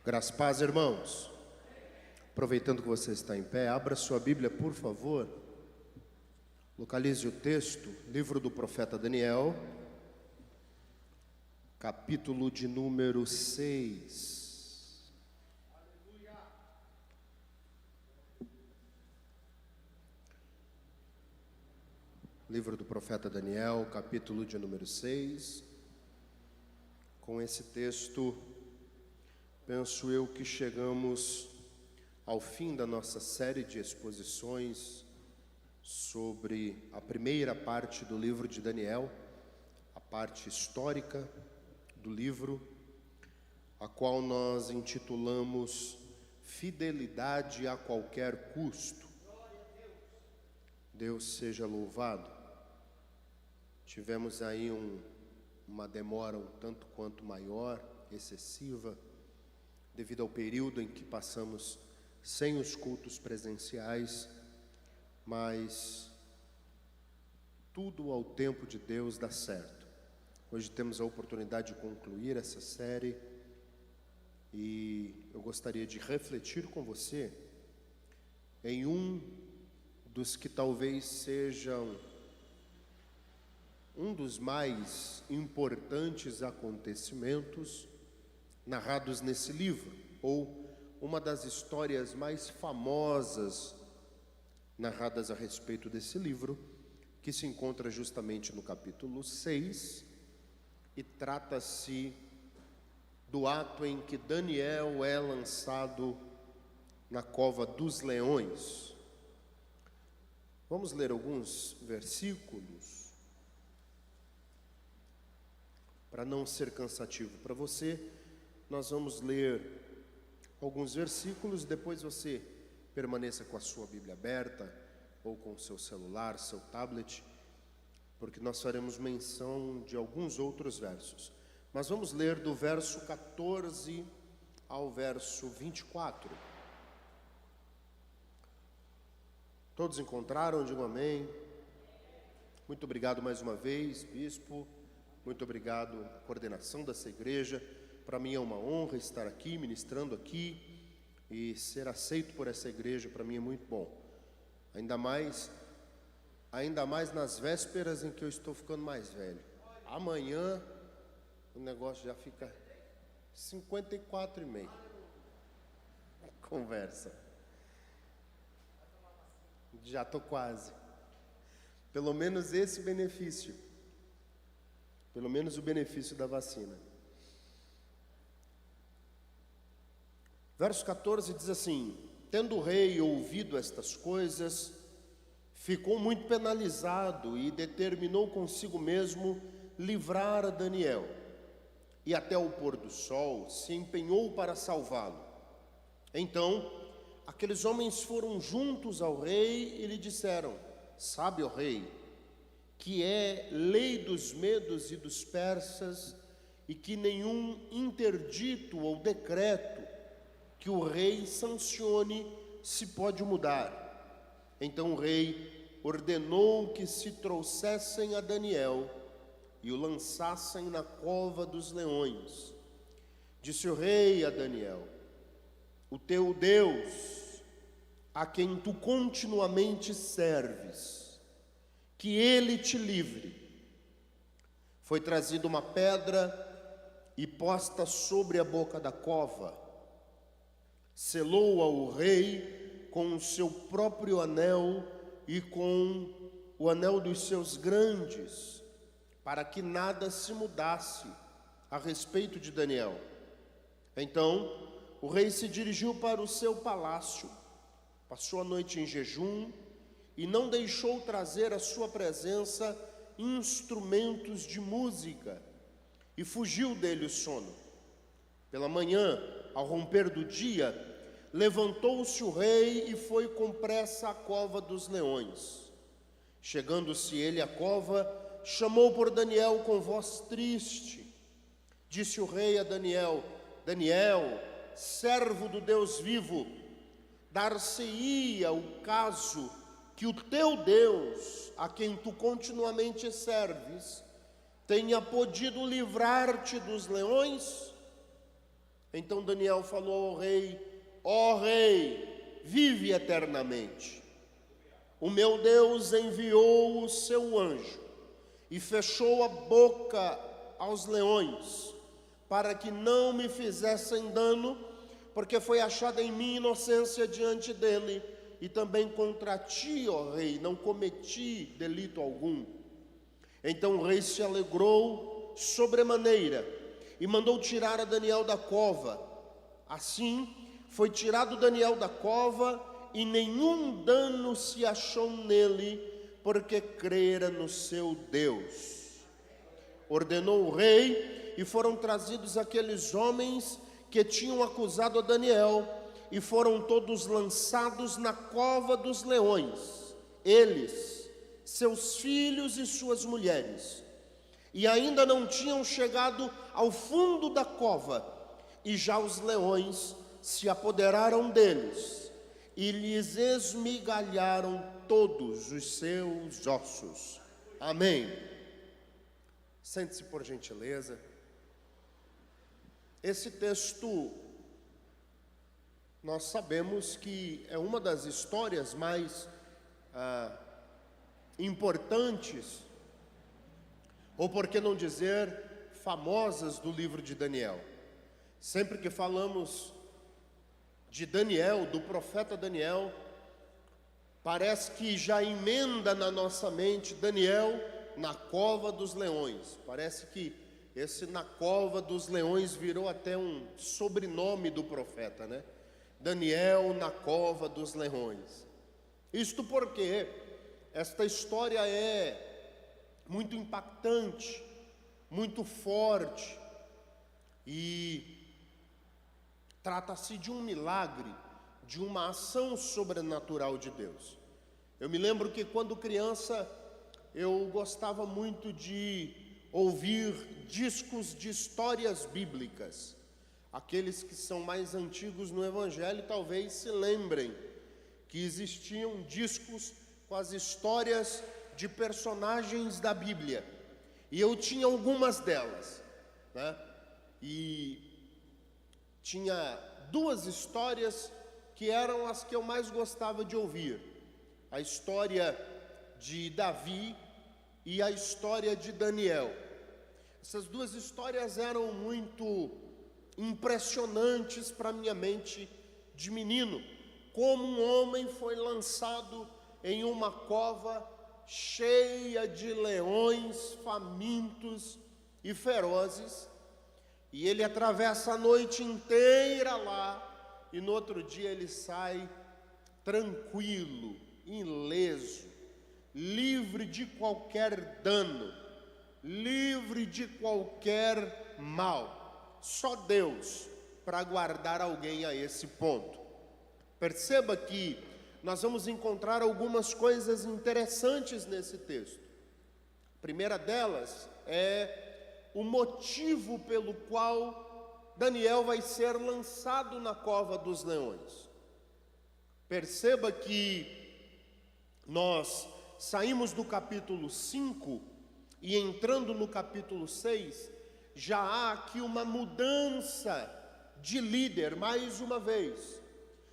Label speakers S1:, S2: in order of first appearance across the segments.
S1: Graças a paz, irmãos. Aproveitando que você está em pé, abra sua Bíblia, por favor. Localize o texto, livro do profeta Daniel, capítulo de número 6. Livro do profeta Daniel, capítulo de número 6. Com esse texto, penso eu que chegamos ao fim da nossa série de exposições sobre a primeira parte do livro de Daniel, a parte histórica do livro, a qual nós intitulamos Fidelidade a Qualquer Custo. Deus seja louvado. Tivemos aí uma demora um tanto quanto maior, excessiva, devido ao período em que passamos sem os cultos presenciais, mas tudo ao tempo de Deus dá certo. Hoje temos a oportunidade de concluir essa série e eu gostaria de refletir com você em um dos que talvez sejam um dos mais importantes acontecimentos narrados nesse livro, ou uma das histórias mais famosas narradas a respeito desse livro, que se encontra justamente no capítulo 6, e trata-se do ato em que Daniel é lançado na cova dos leões. Vamos ler alguns versículos, para não ser cansativo para você. Nós vamos ler alguns versículos, depois você permaneça com a sua Bíblia aberta, ou com o seu celular, seu tablet, porque nós faremos menção de alguns outros versos. Mas vamos ler do verso 14 ao verso 24. Todos encontraram? Digam amém. Muito obrigado mais uma vez, bispo. Muito obrigado, coordenação dessa igreja. Para mim é uma honra estar aqui, ministrando aqui, e ser aceito por essa igreja para mim é muito bom. Ainda mais nas vésperas em que eu estou ficando mais velho. Amanhã o negócio já fica 54,5. Conversa. Já estou quase. Pelo menos esse benefício. Pelo menos o benefício da vacina. Verso 14 diz assim: tendo o rei ouvido estas coisas, ficou muito penalizado e determinou consigo mesmo livrar a Daniel. E até o pôr do sol se empenhou para salvá-lo. Então, aqueles homens foram juntos ao rei e lhe disseram: sabe, ó rei, que é lei dos medos e dos persas, e que nenhum interdito ou decreto que o rei sancione se pode mudar. Então o rei ordenou que se trouxessem a Daniel e o lançassem na cova dos leões. Disse o rei a Daniel: o teu Deus, a quem tu continuamente serves, que ele te livre. Foi trazida uma pedra e posta sobre a boca da cova. Selou-a o rei com o seu próprio anel e com o anel dos seus grandes, para que nada se mudasse a respeito de Daniel. Então o rei se dirigiu para o seu palácio, passou a noite em jejum e não deixou trazer à sua presença instrumentos de música, e fugiu dele o sono. Pela manhã, ao romper do dia, levantou-se o rei e foi com pressa à cova dos leões. Chegando-se ele à cova, chamou por Daniel com voz triste. Disse o rei a Daniel: Daniel, servo do Deus vivo, dar-se-ia o caso que o teu Deus, a quem tu continuamente serves, tenha podido livrar-te dos leões? Então Daniel falou ao rei: ó rei, vive eternamente. O meu Deus enviou o seu anjo e fechou a boca aos leões, para que não me fizessem dano, porque foi achada em mim inocência diante dele, e também contra ti, ó rei, não cometi delito algum. Então o rei se alegrou sobremaneira e mandou tirar a Daniel da cova. Assim foi tirado Daniel da cova, e nenhum dano se achou nele, porque crera no seu Deus. Ordenou o rei, e foram trazidos aqueles homens que tinham acusado a Daniel, e foram todos lançados na cova dos leões, eles, seus filhos e suas mulheres. E ainda não tinham chegado ao fundo da cova, e já os leões se apoderaram deles, e lhes esmigalharam todos os seus ossos. Amém. Sente-se por gentileza. Esse texto, nós sabemos que é uma das histórias mais importantes, ou por que não dizer, famosas do livro de Daniel. Sempre que falamos de Daniel, do profeta Daniel, parece que já emenda na nossa mente Daniel na cova dos leões. Parece que esse na cova dos leões virou até um sobrenome do profeta, né? Daniel na cova dos leões. Isto porque esta história é muito impactante, muito forte, e trata-se de um milagre, de uma ação sobrenatural de Deus. Eu me lembro que quando criança eu gostava muito de ouvir discos de histórias bíblicas. Aqueles que são mais antigos no Evangelho talvez se lembrem que existiam discos com as histórias de personagens da Bíblia. E eu tinha algumas delas, né? E tinha duas histórias que eram as que eu mais gostava de ouvir: a história de Davi e a história de Daniel. Essas duas histórias eram muito impressionantes para minha mente de menino. Como um homem foi lançado em uma cova cheia de leões famintos e ferozes, e ele atravessa a noite inteira lá, e no outro dia ele sai tranquilo, ileso, livre de qualquer dano, livre de qualquer mal. Só Deus para guardar alguém a esse ponto. Perceba que nós vamos encontrar algumas coisas interessantes nesse texto. A primeira delas é o motivo pelo qual Daniel vai ser lançado na cova dos leões. Perceba que nós saímos do capítulo 5 e entrando no capítulo 6, já há aqui uma mudança de líder, mais uma vez.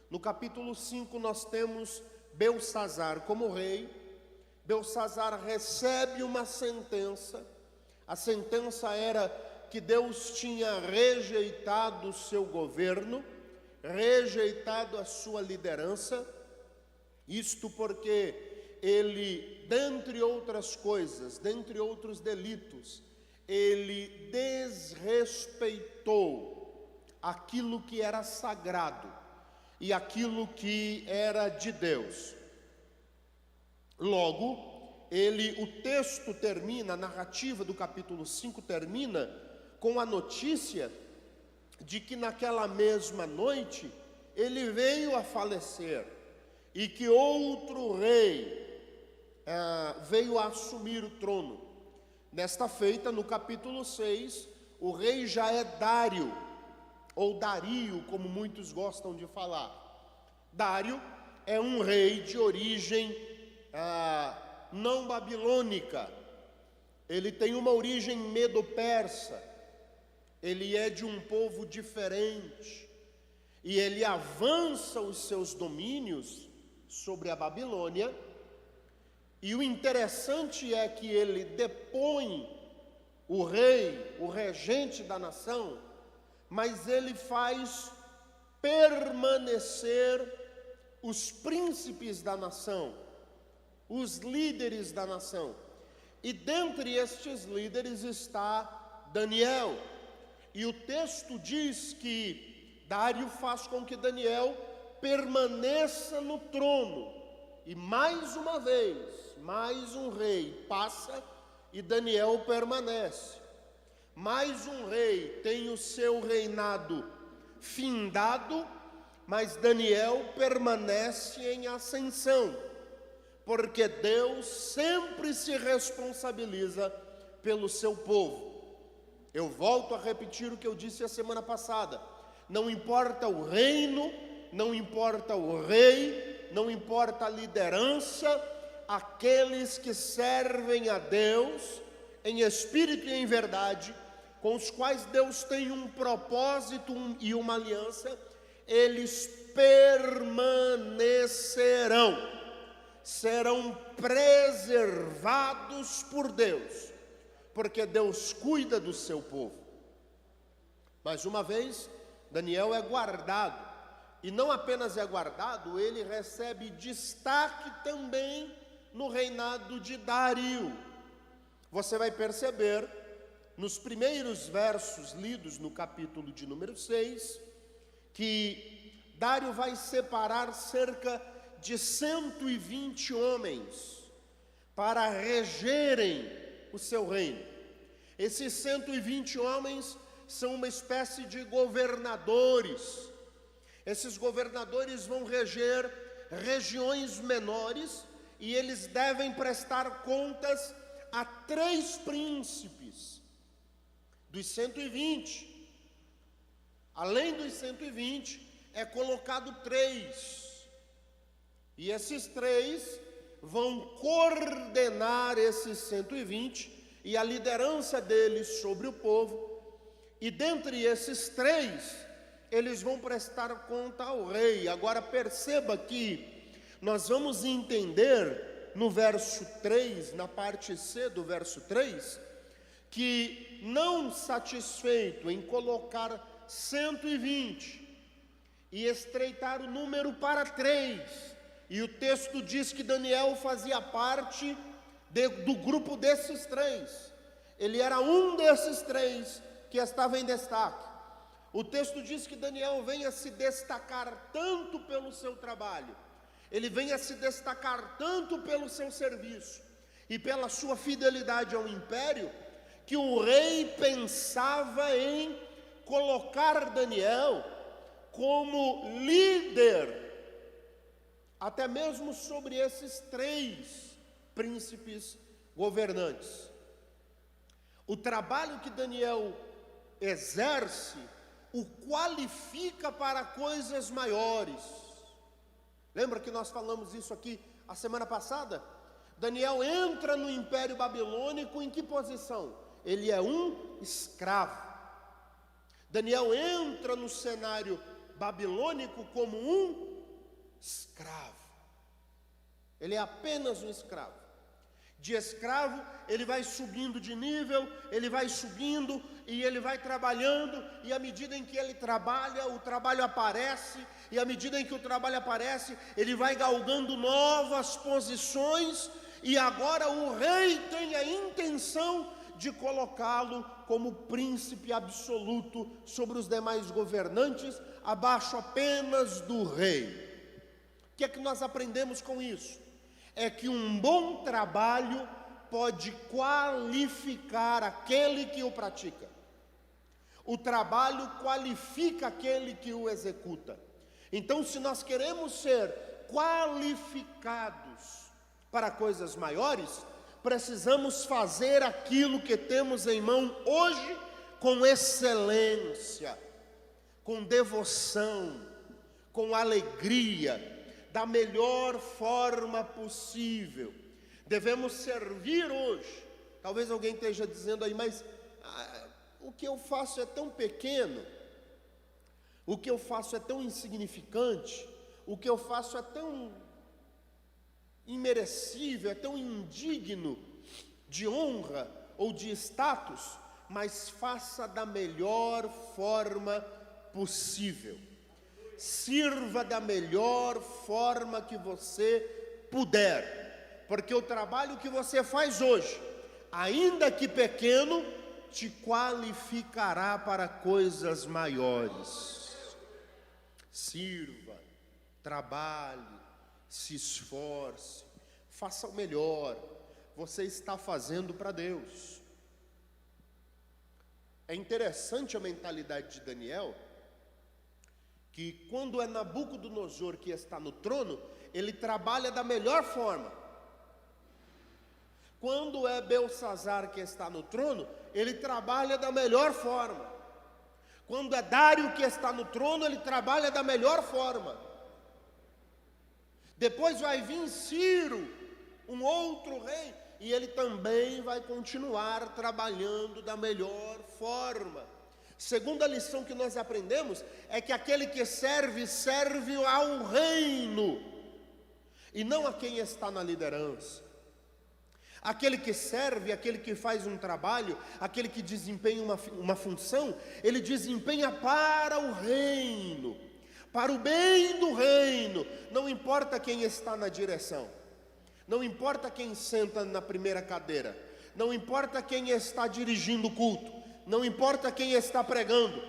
S1: No capítulo 5 nós temos Beltsazar como rei. Beltsazar recebe uma sentença. A sentença era que Deus tinha rejeitado o seu governo, rejeitado a sua liderança. Isto porque ele, dentre outras coisas, dentre outros delitos, ele desrespeitou aquilo que era sagrado e aquilo que era de Deus. Logo, o texto termina, a narrativa do capítulo 5 termina com a notícia de que naquela mesma noite ele veio a falecer e que outro rei veio a assumir o trono. Nesta feita, no capítulo 6, o rei já é Dário, ou Dario, como muitos gostam de falar. Dário é um rei de origem não babilônica, ele tem uma origem medo-persa. ele é de um povo diferente, e ele avança os seus domínios sobre a Babilônia, e o interessante é que ele depõe o rei, o regente da nação, mas ele faz permanecer os príncipes da nação, os líderes da nação. E dentre estes líderes está Daniel. E o texto diz que Dário faz com que Daniel permaneça no trono. E mais uma vez, mais um rei passa e Daniel permanece. Mais um rei tem o seu reinado findado, mas Daniel permanece em ascensão, porque Deus sempre se responsabiliza pelo seu povo. Eu volto a repetir o que eu disse a semana passada: não importa o reino, não importa o rei, não importa a liderança, aqueles que servem a Deus em espírito e em verdade, com os quais Deus tem um propósito e uma aliança, eles permanecerão, serão preservados por Deus, porque Deus cuida do seu povo. Mais uma vez, Daniel é guardado, e não apenas é guardado, ele recebe destaque também no reinado de Dário. Você vai perceber, nos primeiros versos lidos no capítulo de número 6, que Dário vai separar cerca de 120 homens para regerem o seu reino. Esses 120 homens são uma espécie de governadores. Esses governadores vão reger regiões menores e eles devem prestar contas a 3 príncipes dos 120. Além dos 120, é colocado 3. E esses 3 vão coordenar esses 120 e a liderança deles sobre o povo. E dentre esses 3, eles vão prestar conta ao rei. Agora perceba que nós vamos entender no verso 3, na parte C do verso 3, que não satisfeito em colocar 120 e estreitar o número para 3, e o texto diz que Daniel fazia parte do grupo desses 3, ele era um desses 3 que estava em destaque. O texto diz que Daniel vem a se destacar tanto pelo seu trabalho, ele vem a se destacar tanto pelo seu serviço e pela sua fidelidade ao império, que o rei pensava em colocar Daniel como líder, até mesmo sobre esses 3 príncipes governantes. O trabalho que Daniel exerce o qualifica para coisas maiores. Lembra que nós falamos isso aqui a semana passada? Daniel entra no Império Babilônico em que posição? Ele é um escravo. Daniel entra no cenário babilônico como um escravo. Ele é apenas um escravo. De escravo, ele vai subindo de nível, ele vai subindo e ele vai trabalhando, e à medida em que ele trabalha, o trabalho aparece, e à medida em que o trabalho aparece, ele vai galgando novas posições, e agora o rei tem a intenção de colocá-lo como príncipe absoluto sobre os demais governantes, abaixo apenas do rei. O que é que nós aprendemos com isso? É que um bom trabalho pode qualificar aquele que o pratica. O trabalho qualifica aquele que o executa. Então, se nós queremos ser qualificados para coisas maiores, precisamos fazer aquilo que temos em mão hoje com excelência, com devoção, com alegria, da melhor forma possível. Devemos servir hoje. Talvez alguém esteja dizendo aí, mas o que eu faço é tão pequeno, o que eu faço é tão insignificante, o que eu faço é tão imerecível, é tão indigno de honra ou de status, mas faça da melhor forma possível. Sirva da melhor forma que você puder, porque o trabalho que você faz hoje, ainda que pequeno, te qualificará para coisas maiores. Sirva, trabalhe, se esforce, faça o melhor. Você está fazendo para Deus. É interessante a mentalidade de Daniel, que quando é Nabucodonosor que está no trono, ele trabalha da melhor forma. Quando é Belsazar que está no trono, ele trabalha da melhor forma. Quando é Dário que está no trono, ele trabalha da melhor forma. Depois vai vir Ciro, um outro rei, e ele também vai continuar trabalhando da melhor forma. Segunda lição que nós aprendemos é que aquele que serve, serve ao reino, e não a quem está na liderança. Aquele que serve, aquele que faz um trabalho, aquele que desempenha uma função, ele desempenha para o reino, para o bem do reino. Não importa quem está na direção, não importa quem senta na primeira cadeira, não importa quem está dirigindo o culto, não importa quem está pregando,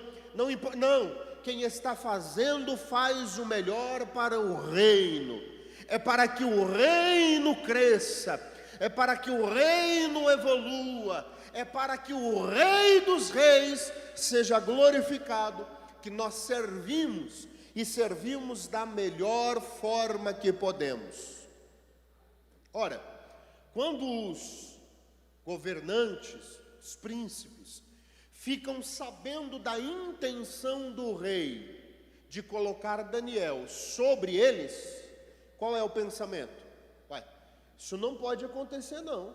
S1: quem está fazendo faz o melhor para o reino. É para que o reino cresça, é para que o reino evolua, é para que o Rei dos Reis seja glorificado, que nós servimos e servimos da melhor forma que podemos. Ora, quando os governantes, os príncipes, ficam sabendo da intenção do rei de colocar Daniel sobre eles, qual é o pensamento? Isso não pode acontecer não.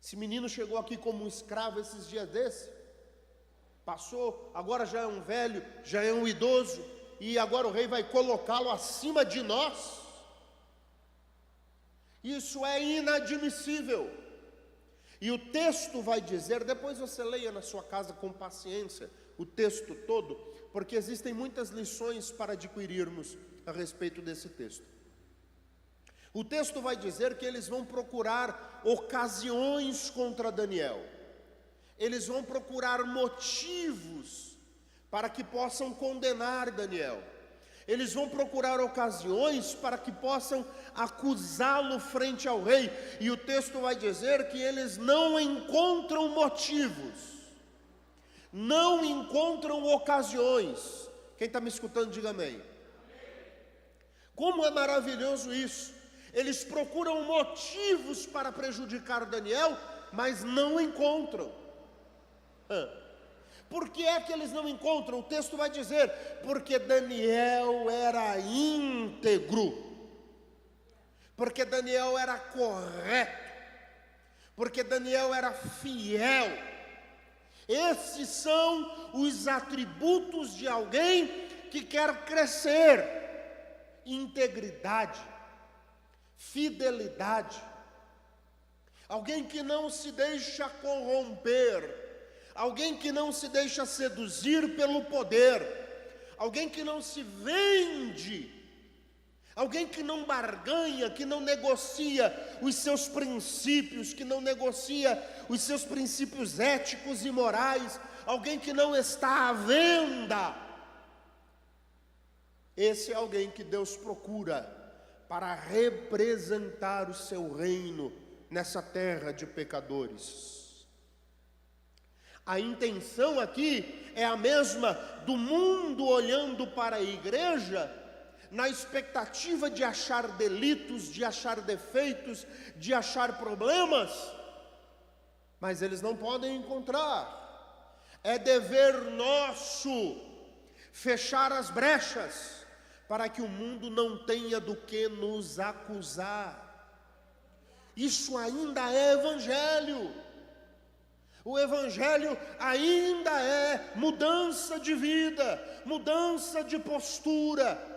S1: Esse menino chegou aqui como um escravo esses dias desses, passou, agora já é um velho, já é um idoso, e agora o rei vai colocá-lo acima de nós. Isso é inadmissível. E o texto vai dizer, depois você leia na sua casa com paciência o texto todo, porque existem muitas lições para adquirirmos a respeito desse texto. O texto vai dizer que eles vão procurar ocasiões contra Daniel. Eles vão procurar motivos para que possam condenar Daniel. Eles vão procurar ocasiões para que possam acusá-lo frente ao rei. E o texto vai dizer que eles não encontram motivos, não encontram ocasiões. Quem está me escutando, diga amém. Como é maravilhoso isso. Eles procuram motivos para prejudicar Daniel, mas não encontram. Por que é que eles não encontram? O texto vai dizer, porque Daniel era íntegro, porque Daniel era correto, porque Daniel era fiel. Esses são os atributos de alguém que quer crescer: integridade, fidelidade, alguém que não se deixa corromper, alguém que não se deixa seduzir pelo poder, alguém que não se vende, alguém que não barganha, que não negocia os seus princípios, que não negocia os seus princípios éticos e morais, alguém que não está à venda. Esse é alguém que Deus procura para representar o seu reino nessa terra de pecadores. A intenção aqui é a mesma do mundo olhando para a igreja, na expectativa de achar delitos, de achar defeitos, de achar problemas, mas eles não podem encontrar. É dever nosso fechar as brechas, para que o mundo não tenha do que nos acusar. Isso ainda é evangelho. O Evangelho ainda é mudança de vida, mudança de postura.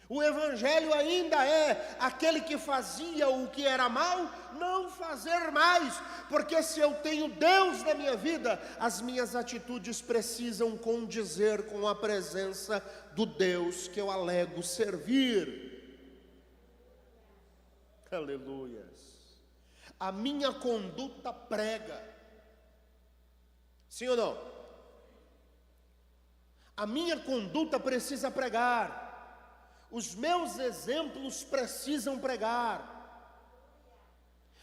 S1: O Evangelho ainda é aquele que fazia o que era mal, não fazer mais, porque se eu tenho Deus na minha vida, as minhas atitudes precisam condizer com a presença do Deus que eu alego servir. Aleluias. A minha conduta prega. Sim ou não? A minha conduta precisa pregar. Os meus exemplos precisam pregar.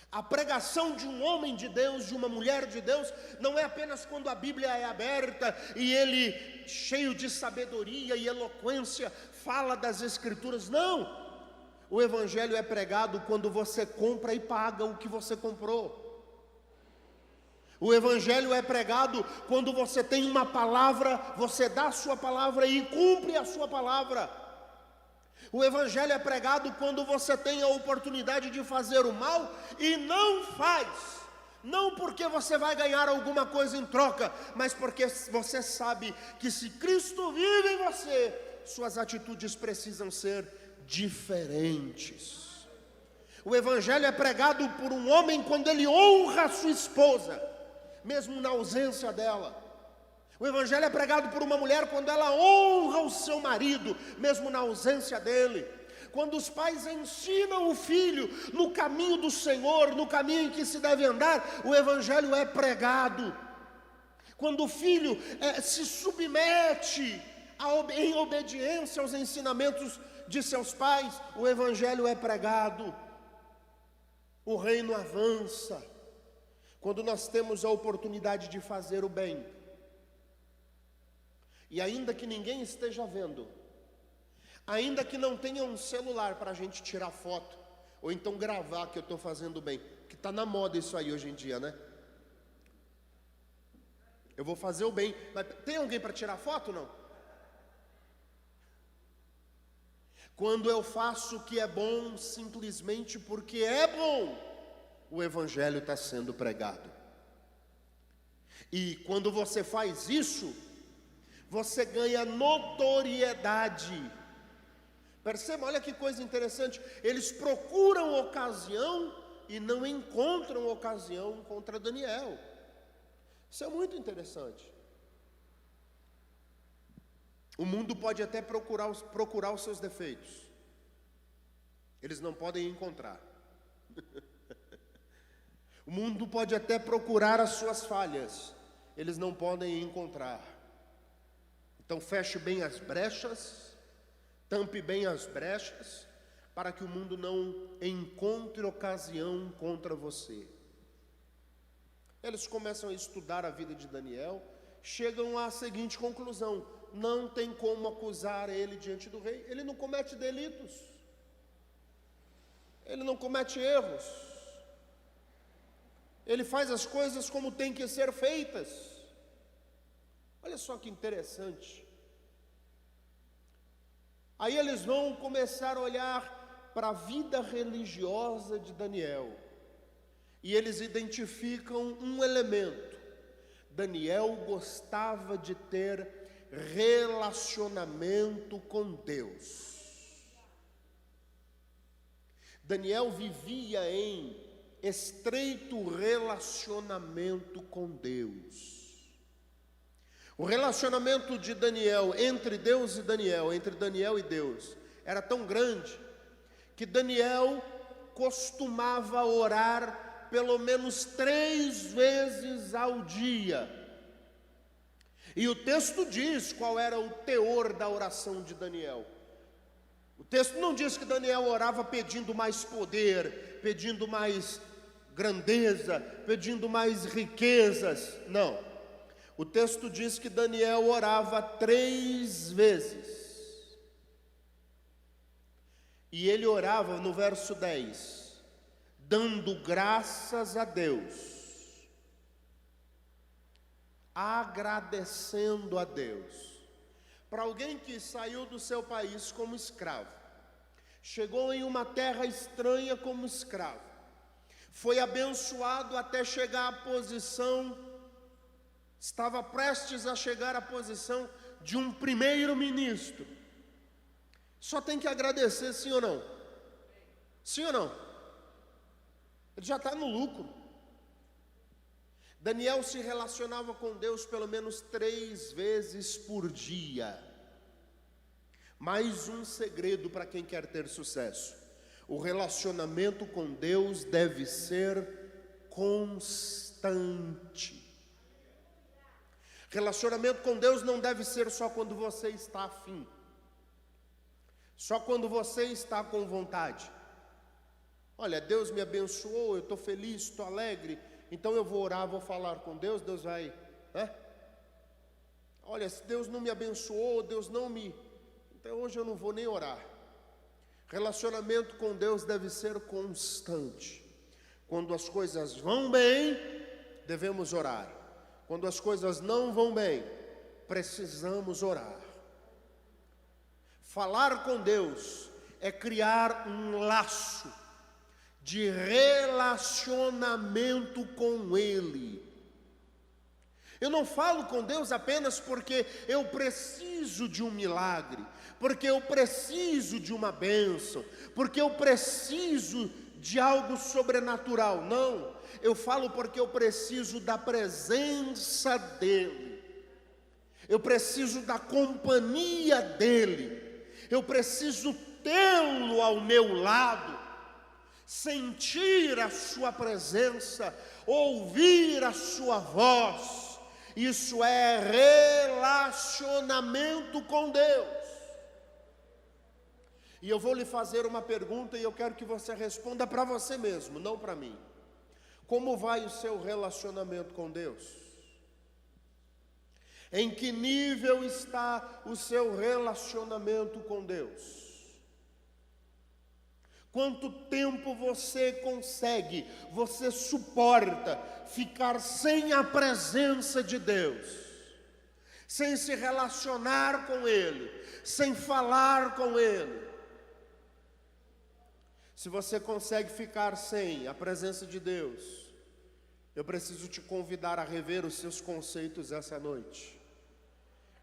S1: A pregação de um homem de Deus, de uma mulher de Deus, não é apenas quando a Bíblia é aberta e ele, cheio de sabedoria e eloquência, fala das Escrituras. Não! O Evangelho é pregado quando você compra e paga o que você comprou. O Evangelho é pregado quando você tem uma palavra, você dá a sua palavra e cumpre a sua palavra. O Evangelho é pregado quando você tem a oportunidade de fazer o mal e não faz. Não porque você vai ganhar alguma coisa em troca, mas porque você sabe que se Cristo vive em você, suas atitudes precisam ser diferentes. O Evangelho é pregado por um homem quando ele honra a sua esposa, mesmo na ausência dela. O Evangelho é pregado por uma mulher quando ela honra o seu marido, mesmo na ausência dele. Quando os pais ensinam o filho no caminho do Senhor, no caminho em que se deve andar, o Evangelho é pregado. Quando o filho se submete em obediência aos ensinamentos de seus pais, o Evangelho é pregado. O reino avança. Quando nós temos a oportunidade de fazer o bem, e ainda que ninguém esteja vendo, ainda que não tenha um celular para a gente tirar foto, ou então gravar que eu estou fazendo bem, que está na moda isso aí hoje em dia, né? Eu vou fazer o bem, mas tem alguém para tirar foto ou não? Quando eu faço o que é bom, simplesmente porque é bom, o Evangelho está sendo pregado. E quando você faz isso, você ganha notoriedade. Perceba, olha que coisa interessante. Eles procuram ocasião e não encontram ocasião contra Daniel. Isso é muito interessante. O mundo pode até procurar os seus defeitos, eles não podem encontrar. O mundo pode até procurar as suas falhas, eles não podem encontrar. Então feche bem as brechas, tampe bem as brechas, para que o mundo não encontre ocasião contra você. Eles começam a estudar a vida de Daniel, chegam à seguinte conclusão: não tem como acusar ele diante do rei. Ele não comete delitos, ele não comete erros, ele faz as coisas como tem que ser feitas. Olha só que interessante. Aí eles vão começar a olhar para a vida religiosa de Daniel, e eles identificam um elemento: Daniel gostava de ter relacionamento com Deus. Daniel vivia em estreito relacionamento com Deus. O relacionamento de Daniel entre Deus e Daniel, entre Daniel e Deus, era tão grande que Daniel costumava orar pelo menos 3 vezes ao dia. E o texto diz qual era o teor da oração de Daniel. O texto não diz que Daniel orava pedindo mais poder, pedindo mais grandeza, pedindo mais riquezas. Não. O texto diz que Daniel orava 3 vezes. E ele orava no verso 10, dando graças a Deus, agradecendo a Deus. Para alguém que saiu do seu país como escravo, chegou em uma terra estranha como escravo, foi abençoado até chegar à posição, estava prestes a chegar à posição de um primeiro-ministro. Só tem que agradecer, sim ou não? Sim ou não? Ele já está no lucro. Daniel se relacionava com Deus pelo menos 3 vezes por dia. Mais um segredo para quem quer ter sucesso: o relacionamento com Deus deve ser constante. Relacionamento com Deus não deve ser só quando você está afim, só quando você está com vontade. Olha, Deus me abençoou, eu estou feliz, estou alegre, então eu vou orar, vou falar com Deus, Deus vai, né? Olha, se Deus não me abençoou, Deus não me... então hoje eu não vou nem orar. Relacionamento com Deus deve ser constante. Quando as coisas vão bem, devemos orar. Quando as coisas não vão bem, precisamos orar. Falar com Deus é criar um laço de relacionamento com Ele. Eu não falo com Deus apenas porque eu preciso de um milagre, porque eu preciso de uma bênção, porque eu preciso de algo sobrenatural. Não, eu falo porque eu preciso da presença dEle, eu preciso da companhia dEle, eu preciso tê-lo ao meu lado, sentir a sua presença, ouvir a sua voz. Isso é relacionamento com Deus. E eu vou lhe fazer uma pergunta e eu quero que você responda para você mesmo, não para mim. Como vai o seu relacionamento com Deus? Em que nível está o seu relacionamento com Deus? Quanto tempo você consegue, você suporta ficar sem a presença de Deus, sem se relacionar com Ele, sem falar com Ele? Se você consegue ficar sem a presença de Deus, eu preciso te convidar a rever os seus conceitos essa noite,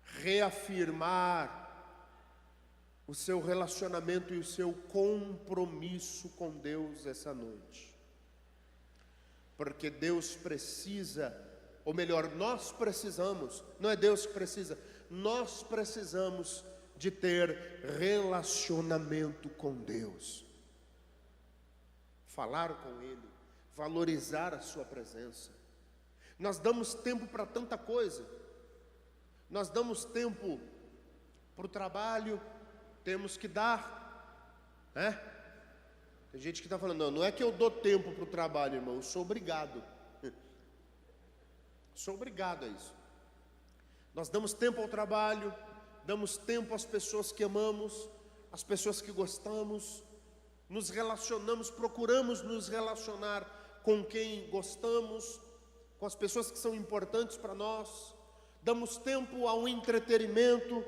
S1: reafirmar o seu relacionamento e o seu compromisso com Deus essa noite, porque Deus precisa, ou melhor, nós precisamos, não é Deus que precisa, nós precisamos de ter relacionamento com Deus, falar com Ele, valorizar a sua presença. Nós damos tempo para tanta coisa, nós damos tempo para o trabalho, temos que dar, né? Tem gente que está falando, não é que eu dou tempo para o trabalho, irmão, eu sou obrigado. Sou obrigado a isso. Nós damos tempo ao trabalho, damos tempo às pessoas que amamos, às pessoas que gostamos, nos relacionamos, procuramos nos relacionar com quem gostamos, com as pessoas que são importantes para nós, damos tempo ao entretenimento,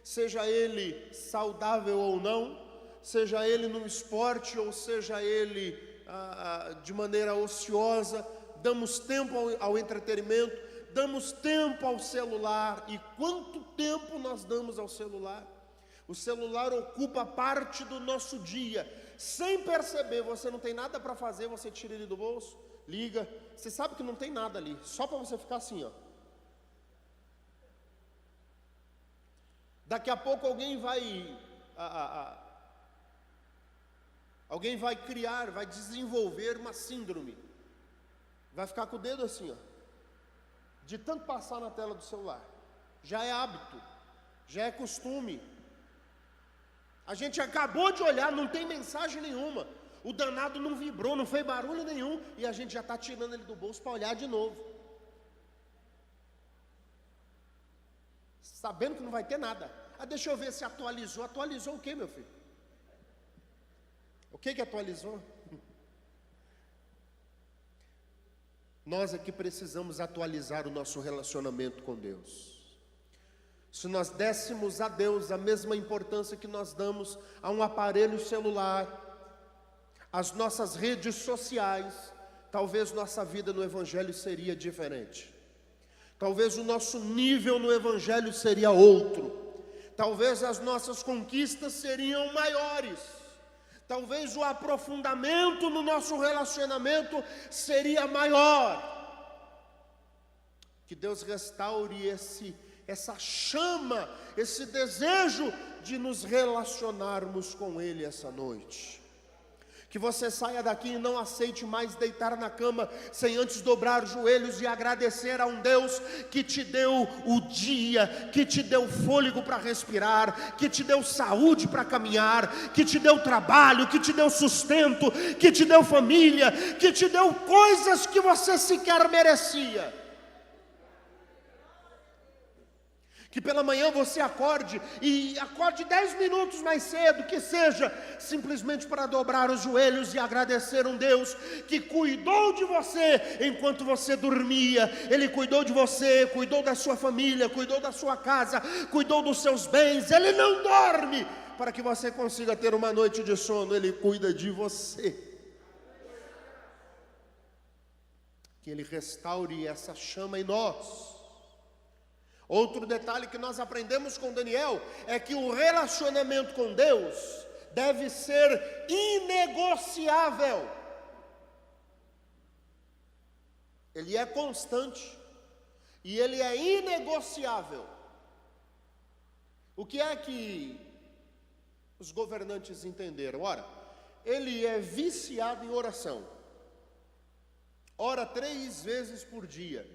S1: seja ele saudável ou não, seja ele no esporte ou seja ele de maneira ociosa, damos tempo ao entretenimento, damos tempo ao celular. E quanto tempo nós damos ao celular? O celular ocupa parte do nosso dia, sem perceber. Você não tem nada para fazer, você tira ele do bolso, liga, você sabe que não tem nada ali, só para você ficar assim, ó. Daqui a pouco alguém vai criar, vai desenvolver uma síndrome, vai ficar com o dedo assim, ó, de tanto passar na tela do celular. Já é hábito, já é costume. A gente acabou de olhar, não tem mensagem nenhuma, o danado não vibrou, não fez barulho nenhum, e a gente já está tirando ele do bolso para olhar de novo, sabendo que não vai ter nada. Deixa eu ver se atualizou. Atualizou o que, meu filho? O que atualizou? Nós aqui precisamos atualizar o nosso relacionamento com Deus. Se nós dessemos a Deus a mesma importância que nós damos a um aparelho celular, às nossas redes sociais, talvez nossa vida no Evangelho seria diferente. Talvez o nosso nível no Evangelho seria outro. Talvez as nossas conquistas seriam maiores. Talvez o aprofundamento no nosso relacionamento seria maior. Que Deus restaure essa chama, esse desejo de nos relacionarmos com Ele essa noite. Que você saia daqui e não aceite mais deitar na cama sem antes dobrar os joelhos e agradecer a um Deus que te deu o dia, que te deu fôlego para respirar, que te deu saúde para caminhar, que te deu trabalho, que te deu sustento, que te deu família, que te deu coisas que você sequer merecia. Que pela manhã você acorde, e acorde 10 minutos mais cedo, que seja simplesmente para dobrar os joelhos e agradecer um Deus que cuidou de você enquanto você dormia. Ele cuidou de você, cuidou da sua família, cuidou da sua casa, cuidou dos seus bens. Ele não dorme para que você consiga ter uma noite de sono. Ele cuida de você. Que Ele restaure essa chama em nós. Outro detalhe que nós aprendemos com Daniel é que o relacionamento com Deus deve ser inegociável. Ele é constante e ele é inegociável. O que é que os governantes entenderam? Ora, ele é viciado em oração. Ora 3 vezes por dia.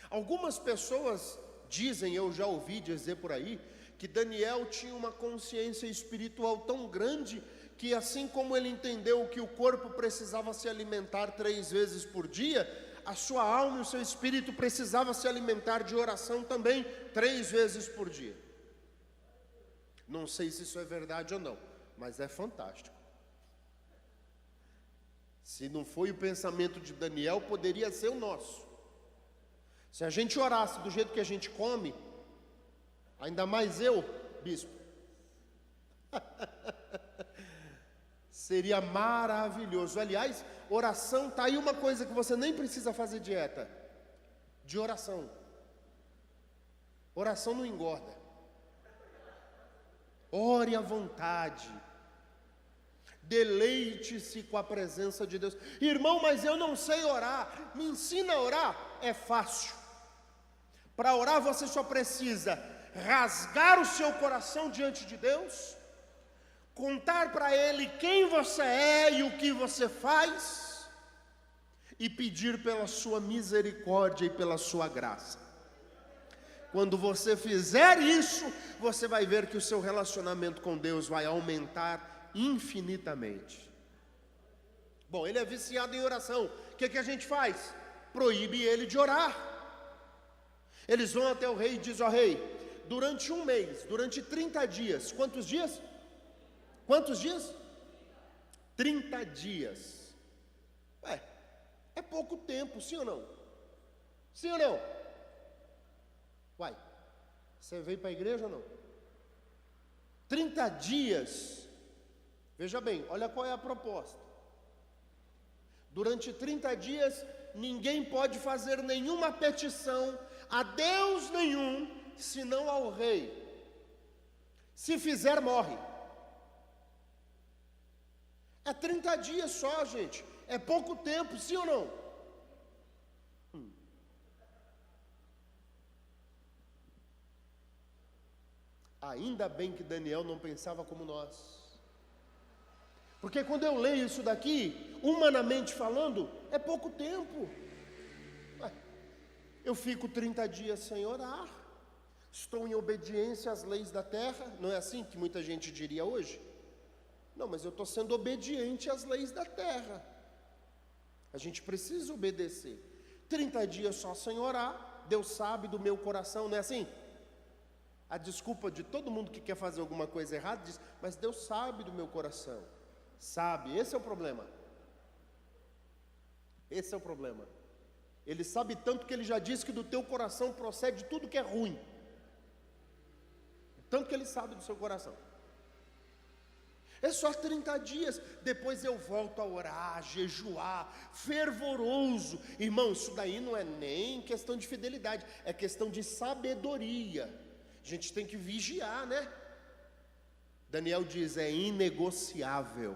S1: Algumas pessoas dizem, eu já ouvi dizer por aí, que Daniel tinha uma consciência espiritual tão grande que assim como ele entendeu que o corpo precisava se alimentar 3 vezes por dia, a sua alma e o seu espírito precisava se alimentar de oração também 3 vezes por dia. Não sei se isso é verdade ou não, mas é fantástico. Se não foi o pensamento de Daniel, poderia ser o nosso. Se a gente orasse do jeito que a gente come, ainda mais eu, bispo, seria maravilhoso. Aliás, oração, está aí uma coisa que você nem precisa fazer dieta, de oração. Oração não engorda. Ore à vontade. Deleite-se com a presença de Deus. Irmão, mas eu não sei orar. Me ensina a orar. É fácil. Para orar você só precisa rasgar o seu coração diante de Deus, contar para Ele quem você é e o que você faz, e pedir pela sua misericórdia e pela sua graça. Quando você fizer isso, você vai ver que o seu relacionamento com Deus vai aumentar infinitamente. Bom, ele é viciado em oração. O que a gente faz? Proíbe ele de orar. Eles vão até o rei e dizem: ó rei, durante 1 mês, durante 30 dias, quantos dias? Quantos dias? 30 dias. É pouco tempo, sim ou não? Sim ou não? Uai, você veio para a igreja ou não? 30 dias. Veja bem, olha qual é a proposta. Durante 30 dias, ninguém pode fazer nenhuma petição a Deus nenhum, senão ao rei. Se fizer, morre. É 30 dias só, gente. É pouco tempo, sim ou não? Ainda bem que Daniel não pensava como nós. Porque quando eu leio isso daqui, humanamente falando, é pouco tempo. Eu fico 30 dias sem orar, estou em obediência às leis da terra. Não é assim que muita gente diria hoje? Não, mas eu estou sendo obediente às leis da terra. A gente precisa obedecer. 30 dias só sem orar, Deus sabe do meu coração, não é assim? A desculpa de todo mundo que quer fazer alguma coisa errada diz: mas Deus sabe do meu coração. Sabe, esse é o problema. Esse é o problema. Ele sabe tanto que ele já disse que do teu coração procede tudo que é ruim. Tanto que ele sabe do seu coração. É só 30 dias, depois eu volto a orar, a jejuar, fervoroso. Irmão, isso daí não é nem questão de fidelidade, é questão de sabedoria. A gente tem que vigiar, né? Daniel diz, é inegociável.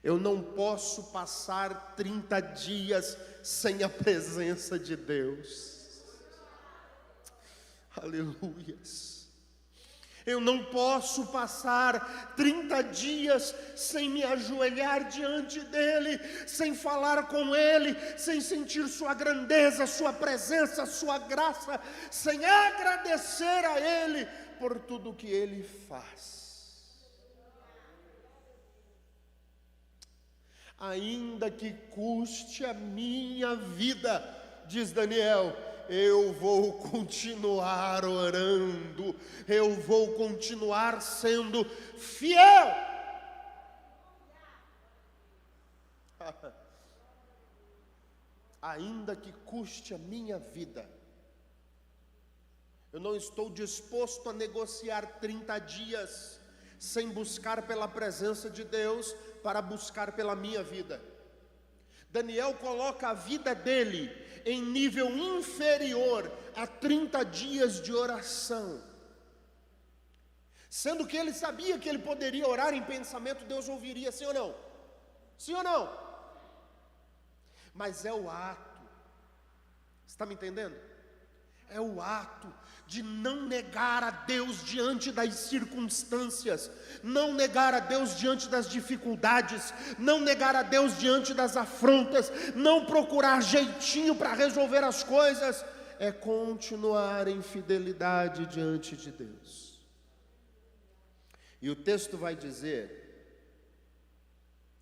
S1: Eu não posso passar 30 dias sem a presença de Deus. Aleluias. Eu não posso passar 30 dias sem me ajoelhar diante dEle, sem falar com Ele, sem sentir Sua grandeza, Sua presença, Sua graça, sem agradecer a Ele por tudo que Ele faz. Ainda que custe a minha vida, diz Daniel, eu vou continuar orando, eu vou continuar sendo fiel. Ainda que custe a minha vida, eu não estou disposto a negociar 30 dias sem buscar pela presença de Deus para buscar pela minha vida. Daniel coloca a vida dele em nível inferior a 30 dias de oração, sendo que ele sabia que ele poderia orar em pensamento, Deus ouviria, sim ou não? Sim ou não? Mas é o ato, você está me entendendo? É o ato de não negar a Deus diante das circunstâncias, não negar a Deus diante das dificuldades, não negar a Deus diante das afrontas, não procurar jeitinho para resolver as coisas, é continuar em fidelidade diante de Deus. E o texto vai dizer,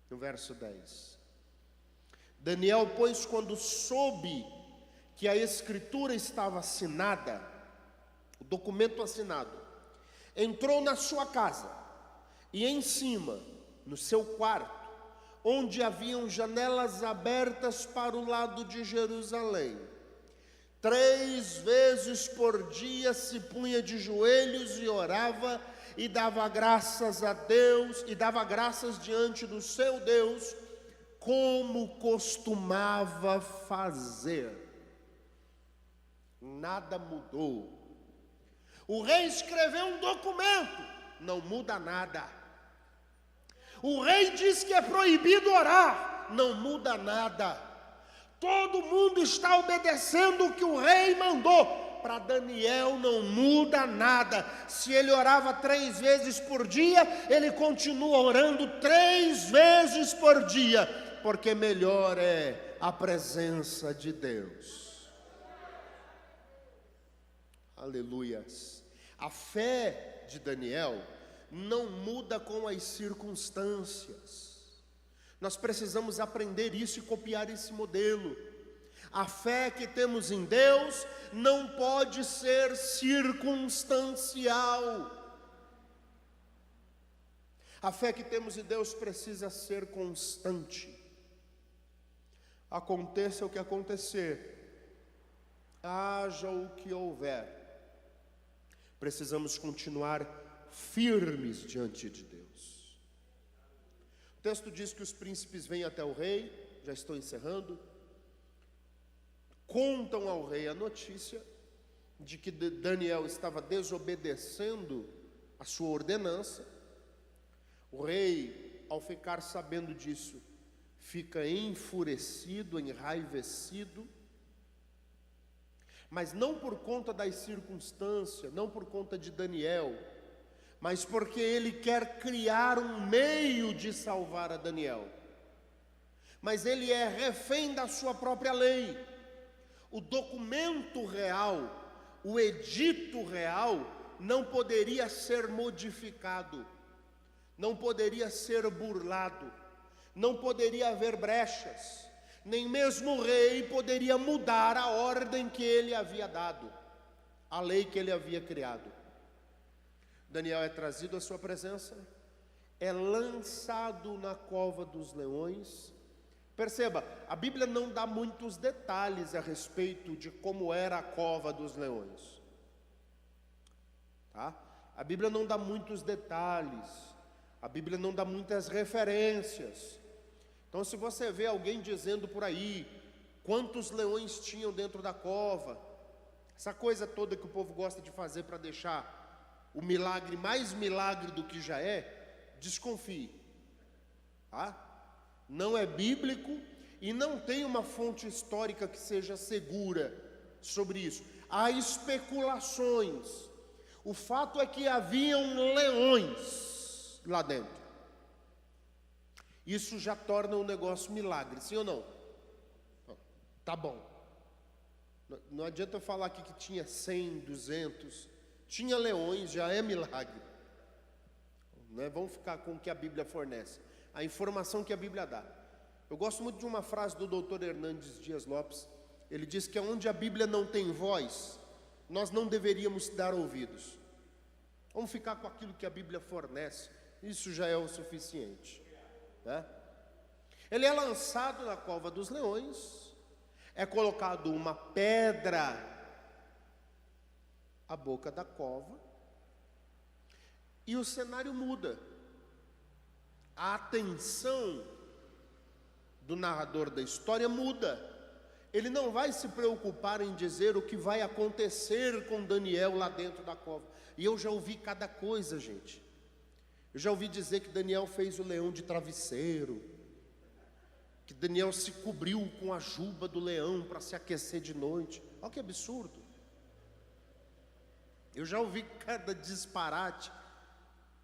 S1: no verso 10, Daniel, pois, quando soube que a escritura estava assinada, o documento assinado, entrou na sua casa, e em cima, no seu quarto, onde haviam janelas abertas para o lado de Jerusalém, 3 vezes por dia se punha de joelhos e orava, e dava graças a Deus, e dava graças diante do seu Deus, como costumava fazer. Nada mudou. O rei escreveu um documento, não muda nada. O rei diz que é proibido orar, não muda nada. Todo mundo está obedecendo o que o rei mandou. Para Daniel não muda nada. Se ele orava 3 vezes por dia, ele continua orando 3 vezes por dia, porque melhor é a presença de Deus. Aleluias. A fé de Daniel não muda com as circunstâncias. Nós precisamos aprender isso e copiar esse modelo. A fé que temos em Deus não pode ser circunstancial. A fé que temos em Deus precisa ser constante. Aconteça o que acontecer, haja o que houver, precisamos continuar firmes diante de Deus. O texto diz que os príncipes vêm até o rei, já estou encerrando, contam ao rei a notícia de que Daniel estava desobedecendo a sua ordenança. O rei, ao ficar sabendo disso, fica enfurecido, enraivecido, mas não por conta das circunstâncias, não por conta de Daniel, mas porque ele quer criar um meio de salvar a Daniel. Mas ele é refém da sua própria lei. O documento real, o edito real, não poderia ser modificado, não poderia ser burlado, não poderia haver brechas, nem mesmo o rei poderia mudar a ordem que ele havia dado, a lei que ele havia criado. Daniel é trazido à sua presença, é lançado na cova dos leões. Perceba, a Bíblia não dá muitos detalhes a respeito de como era a cova dos leões, tá? A Bíblia não dá muitos detalhes A Bíblia não dá muitas referências. Então, se você vê alguém dizendo por aí quantos leões tinham dentro da cova, essa coisa toda que o povo gosta de fazer para deixar o milagre mais milagre do que já é, desconfie, tá? Não é bíblico e não tem uma fonte histórica que seja segura sobre isso. Há especulações. O fato é que haviam leões lá dentro. Isso já torna o negócio milagre, sim ou não? Tá bom. Não adianta eu falar aqui que tinha 100, 200. Tinha leões, já é milagre. Né? Vamos ficar com o que a Bíblia fornece, a informação que a Bíblia dá. Eu gosto muito de uma frase do Dr. Hernandes Dias Lopes. Ele diz que onde a Bíblia não tem voz, nós não deveríamos dar ouvidos. Vamos ficar com aquilo que a Bíblia fornece. Isso já é o suficiente, né? Ele é lançado na cova dos leões. É colocado uma pedra à boca da cova. E o cenário muda. A atenção do narrador da história muda. Ele não vai se preocupar em dizer o que vai acontecer com Daniel lá dentro da cova. E eu já ouvi cada coisa, gente. Eu já ouvi dizer que Daniel fez o leão de travesseiro, que Daniel se cobriu com a juba do leão para se aquecer de noite. Olha que absurdo. Eu já ouvi cada disparate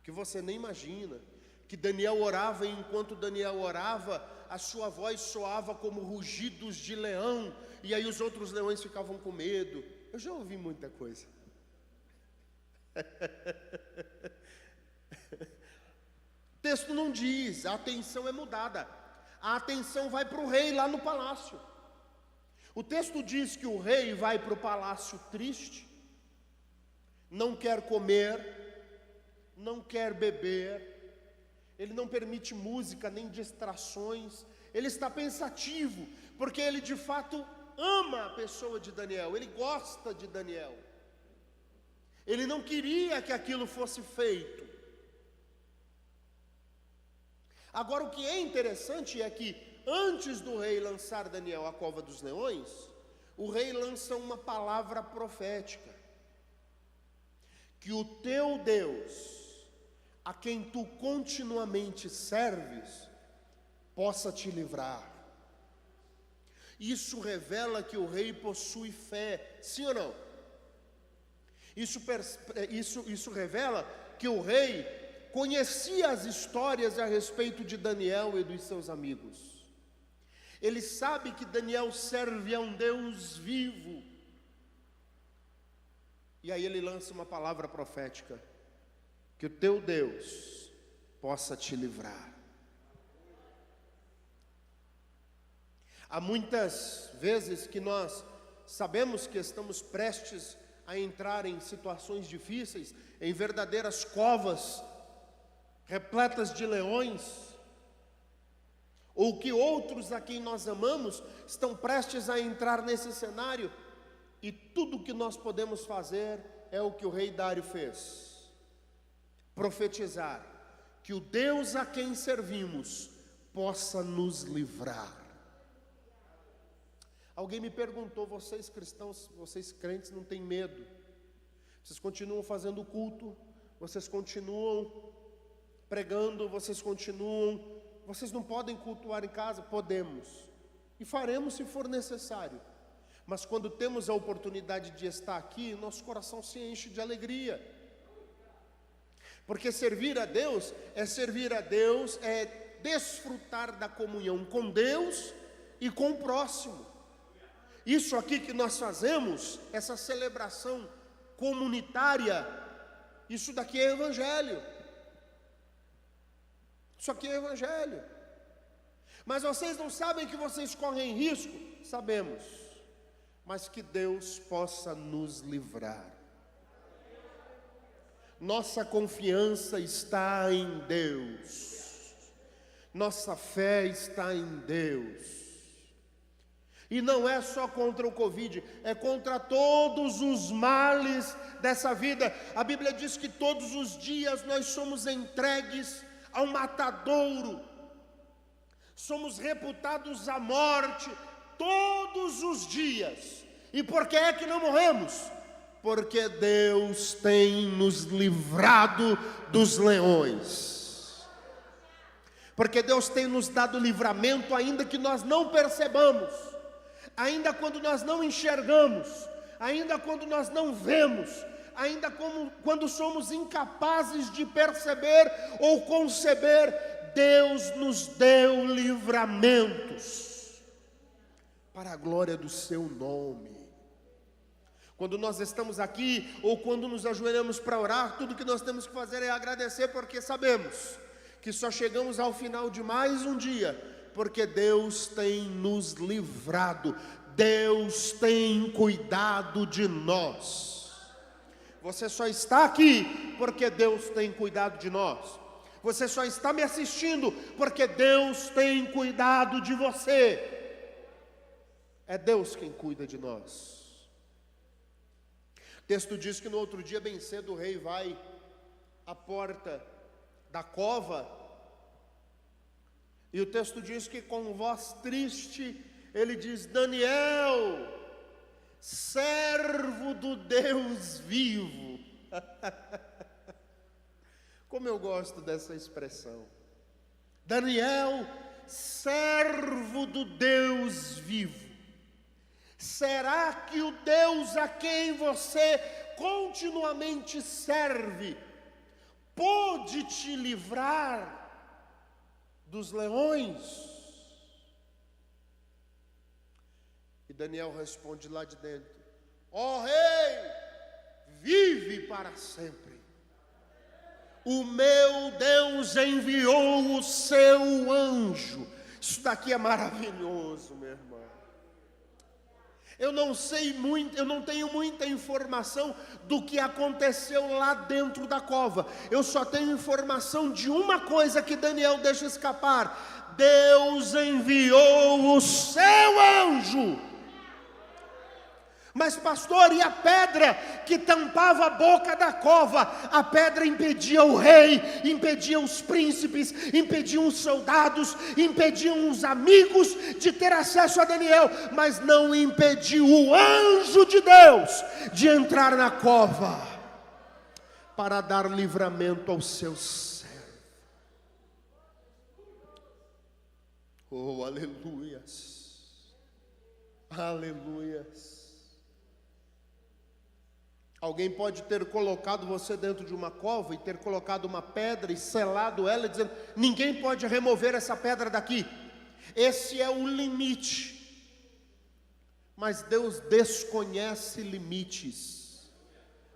S1: que você nem imagina. Que Daniel orava e enquanto Daniel orava, a sua voz soava como rugidos de leão, e aí os outros leões ficavam com medo. Eu já ouvi muita coisa. O texto não diz, a atenção é mudada. A atenção vai para o rei lá no palácio. O texto diz que o rei vai para o palácio triste, não quer comer, não quer beber, ele não permite música nem distrações, ele está pensativo, porque ele de fato ama a pessoa de Daniel, ele gosta de Daniel, ele não queria que aquilo fosse feito. Agora o que é interessante é que antes do rei lançar Daniel à cova dos leões, o rei lança uma palavra profética, que o teu Deus, a quem tu continuamente serves, possa te livrar. Isso revela que o rei possui fé, sim ou não? Isso revela que o rei conhecia as histórias a respeito de Daniel e dos seus amigos. Ele sabe que Daniel serve a um Deus vivo. E aí ele lança uma palavra profética, que o teu Deus possa te livrar. Há muitas vezes que nós sabemos que estamos prestes a entrar em situações difíceis, em verdadeiras covas, repletas de leões, ou que outros a quem nós amamos estão prestes a entrar nesse cenário, e tudo o que nós podemos fazer é o que o rei Dário fez: profetizar que o Deus a quem servimos possa nos livrar. Alguém me perguntou: vocês cristãos, vocês crentes não têm medo? Vocês continuam fazendo culto, vocês continuam pregando, vocês não podem cultuar em casa? Podemos, e faremos se for necessário. Mas quando temos a oportunidade de estar aqui, nosso coração se enche de alegria. Porque servir a Deus, é desfrutar da comunhão com Deus e com o próximo. Isso aqui que nós fazemos, essa celebração comunitária, isso daqui é evangelho. Isso aqui é evangelho. Mas vocês não sabem que vocês correm risco? Sabemos. Mas que Deus possa nos livrar. Nossa confiança está em Deus. Nossa fé está em Deus. E não é só contra o Covid, é contra todos os males dessa vida. A Bíblia diz que todos os dias nós somos entregues ao matadouro, somos reputados à morte todos os dias. E por que é que não morremos? Porque Deus tem nos livrado dos leões. Porque Deus tem nos dado livramento, ainda que nós não percebamos, ainda quando nós não enxergamos, ainda quando nós não vemos, ainda quando somos incapazes de perceber ou conceber, Deus nos deu livramentos para a glória do seu nome. Quando nós estamos aqui ou quando nos ajoelhamos para orar, tudo que nós temos que fazer é agradecer, porque sabemos que só chegamos ao final de mais um dia, porque Deus tem nos livrado, Deus tem cuidado de nós. Você só está aqui porque Deus tem cuidado de nós. Você só está me assistindo porque Deus tem cuidado de você. É Deus quem cuida de nós. O texto diz que no outro dia, bem cedo, o rei vai à porta da cova, e o texto diz que com voz triste, ele diz: Daniel, servo do Deus vivo. Como eu gosto dessa expressão. Daniel, servo do Deus vivo. Será que o Deus a quem você continuamente serve pôde te livrar dos leões? E Daniel responde lá de dentro: ó rei, vive para sempre. O meu Deus enviou o seu anjo. Isso daqui é maravilhoso, meu irmão. Eu não sei muito, eu não tenho muita informação do que aconteceu lá dentro da cova. Eu só tenho informação de uma coisa que Daniel deixa escapar: Deus enviou o seu anjo. Mas pastor, e a pedra que tampava a boca da cova? A pedra impedia o rei, impedia os príncipes, impedia os soldados, impediam os amigos de ter acesso a Daniel, mas não impediu o anjo de Deus de entrar na cova para dar livramento ao seu servo. Oh, aleluias, aleluias. Alguém pode ter colocado você dentro de uma cova e ter colocado uma pedra e selado ela, dizendo: ninguém pode remover essa pedra daqui. Esse é o limite. Mas Deus desconhece limites.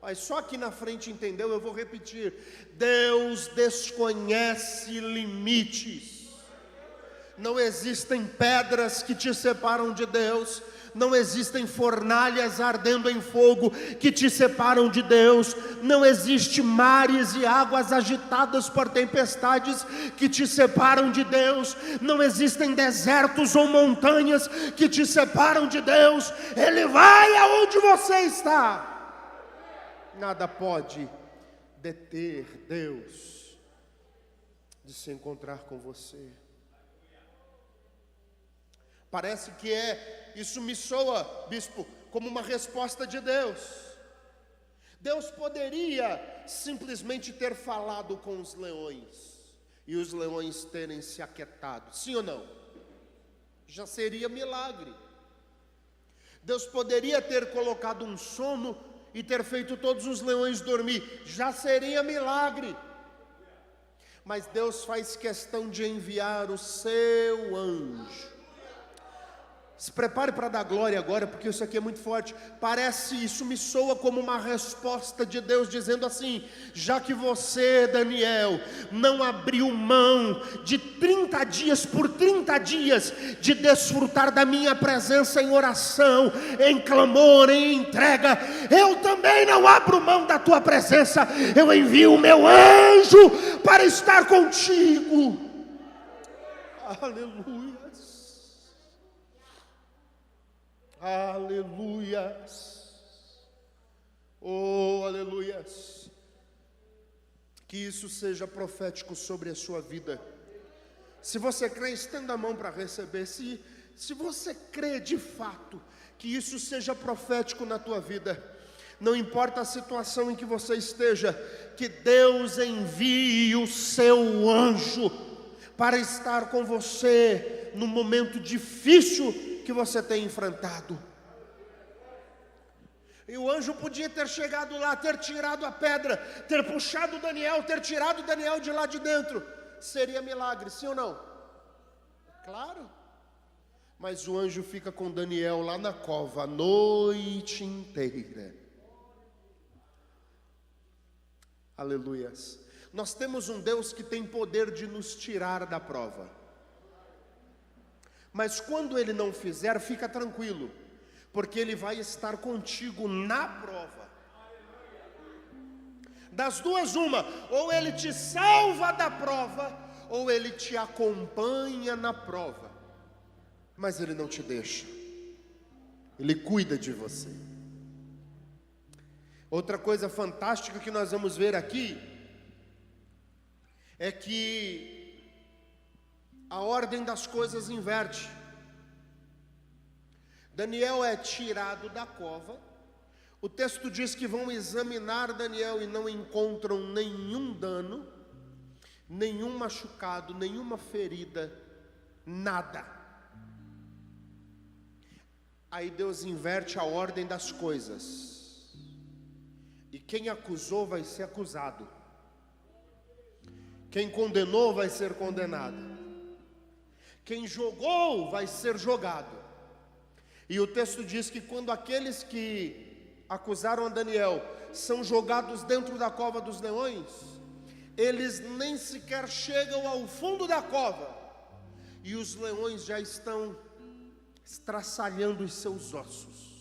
S1: Mas só aqui na frente entendeu? Eu vou repetir: Deus desconhece limites. Não existem pedras que te separam de Deus. Não existem fornalhas ardendo em fogo que te separam de Deus. Não existe mares e águas agitadas por tempestades que te separam de Deus. Não existem desertos ou montanhas que te separam de Deus. Ele vai aonde você está. Nada pode deter Deus de se encontrar com você. Parece que isso me soa, bispo, como uma resposta de Deus. Deus poderia simplesmente ter falado com os leões e os leões terem se aquietado, sim ou não? Já seria milagre. Deus poderia ter colocado um sono e ter feito todos os leões dormir, já seria milagre. Mas Deus faz questão de enviar o seu anjo. Se prepare para dar glória agora, porque isso aqui é muito forte. Isso me soa como uma resposta de Deus dizendo assim: já que você, Daniel, não abriu mão de 30 dias por 30 dias de desfrutar da minha presença em oração, em clamor, em entrega, eu também não abro mão da tua presença. Eu envio o meu anjo para estar contigo. Aleluia. Aleluias, oh aleluias. Que isso seja profético sobre a sua vida. Se você crê, estenda a mão para receber. Se você crê de fato que isso seja profético na tua vida, não importa a situação em que você esteja, que Deus envie o seu anjo para estar com você no momento difícil que você tem enfrentado. E o anjo podia ter chegado lá, ter tirado a pedra, ter puxado Daniel, ter tirado Daniel de lá de dentro. Seria milagre, sim ou não? Claro. Mas o anjo fica com Daniel lá na cova a noite inteira. Aleluias. Nós temos um Deus que tem poder de nos tirar da prova. Mas quando Ele não fizer, fica tranquilo, porque Ele vai estar contigo na prova. Das duas uma, ou Ele te salva da prova, ou Ele te acompanha na prova. Mas Ele não te deixa, Ele cuida de você. Outra coisa fantástica que nós vamos ver aqui é que a ordem das coisas inverte. Daniel é tirado da cova. O texto diz que vão examinar Daniel e não encontram nenhum dano, nenhum machucado, nenhuma ferida, nada. Aí Deus inverte a ordem das coisas. E quem acusou vai ser acusado. Quem condenou vai ser condenado. Quem jogou vai ser jogado. E o texto diz que quando aqueles que acusaram a Daniel são jogados dentro da cova dos leões, eles nem sequer chegam ao fundo da cova, e os leões já estão estraçalhando os seus ossos.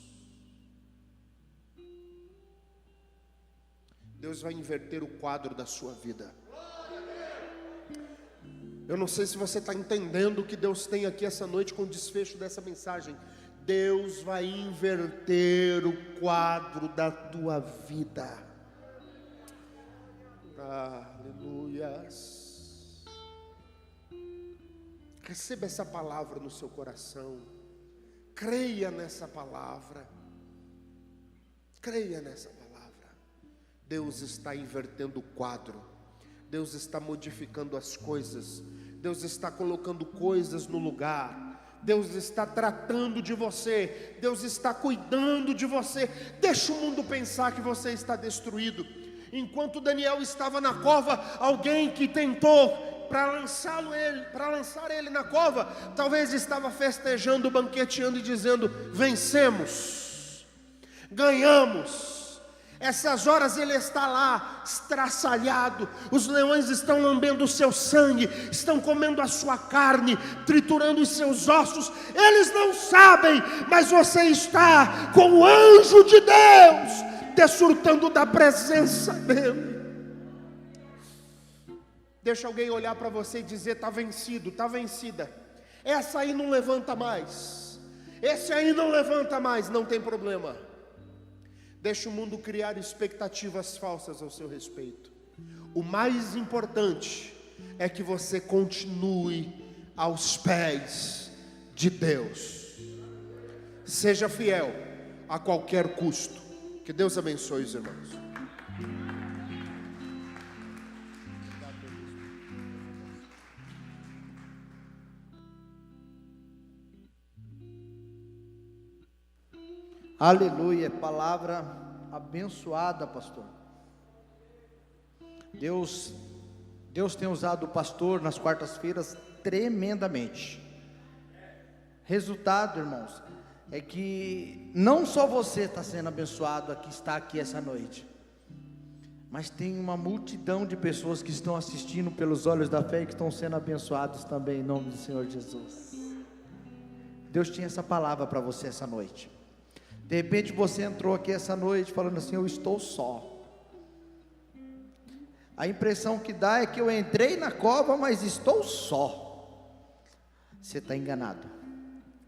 S1: Deus vai inverter o quadro da sua vida. Eu não sei se você está entendendo o que Deus tem aqui essa noite com o desfecho dessa mensagem. Deus vai inverter o quadro da tua vida. Aleluias. Receba essa palavra no seu coração. Creia nessa palavra. Creia nessa palavra. Deus está invertendo o quadro. Deus está modificando as coisas. Deus está colocando coisas no lugar. Deus está tratando de você. Deus está cuidando de você. Deixa o mundo pensar que você está destruído. Enquanto Daniel estava na cova, alguém que tentou para lançar ele na cova, talvez estava festejando, banqueteando e dizendo: vencemos, ganhamos. Essas horas ele está lá, estraçalhado, os leões estão lambendo o seu sangue, estão comendo a sua carne, triturando os seus ossos. Eles não sabem, mas você está com o anjo de Deus, desfrutando da presença dele. Deixa alguém olhar para você e dizer: está vencido, está vencida. Essa aí não levanta mais, esse aí não levanta mais. Não tem problema. Deixa o mundo criar expectativas falsas ao seu respeito. O mais importante é que você continue aos pés de Deus. Seja fiel a qualquer custo. Que Deus abençoe os irmãos.
S2: Aleluia, palavra abençoada, pastor. Deus tem usado o pastor nas quartas-feiras tremendamente. Resultado, irmãos, é que não só você está sendo abençoado, está aqui essa noite, mas tem uma multidão de pessoas que estão assistindo pelos olhos da fé e que estão sendo abençoados também em nome do Senhor Jesus. Deus tinha essa palavra para você essa noite. De repente você entrou aqui essa noite falando assim: eu estou só. A impressão que dá é que eu entrei na cova, mas estou só. Você está enganado.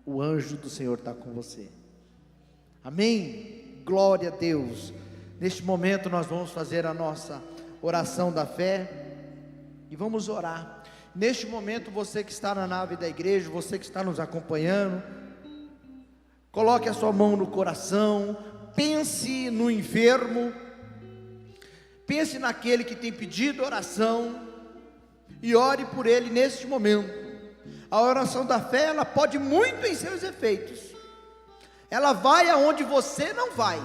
S2: O anjo do Senhor está com você. Amém? Glória a Deus. Neste momento nós vamos fazer a nossa oração da fé, e vamos orar. Neste momento, você que está na nave da igreja, você que está nos acompanhando, coloque a sua mão no coração, pense no enfermo, pense naquele que tem pedido oração, e ore por ele neste momento. A oração da fé, ela pode muito em seus efeitos, ela vai aonde você não vai,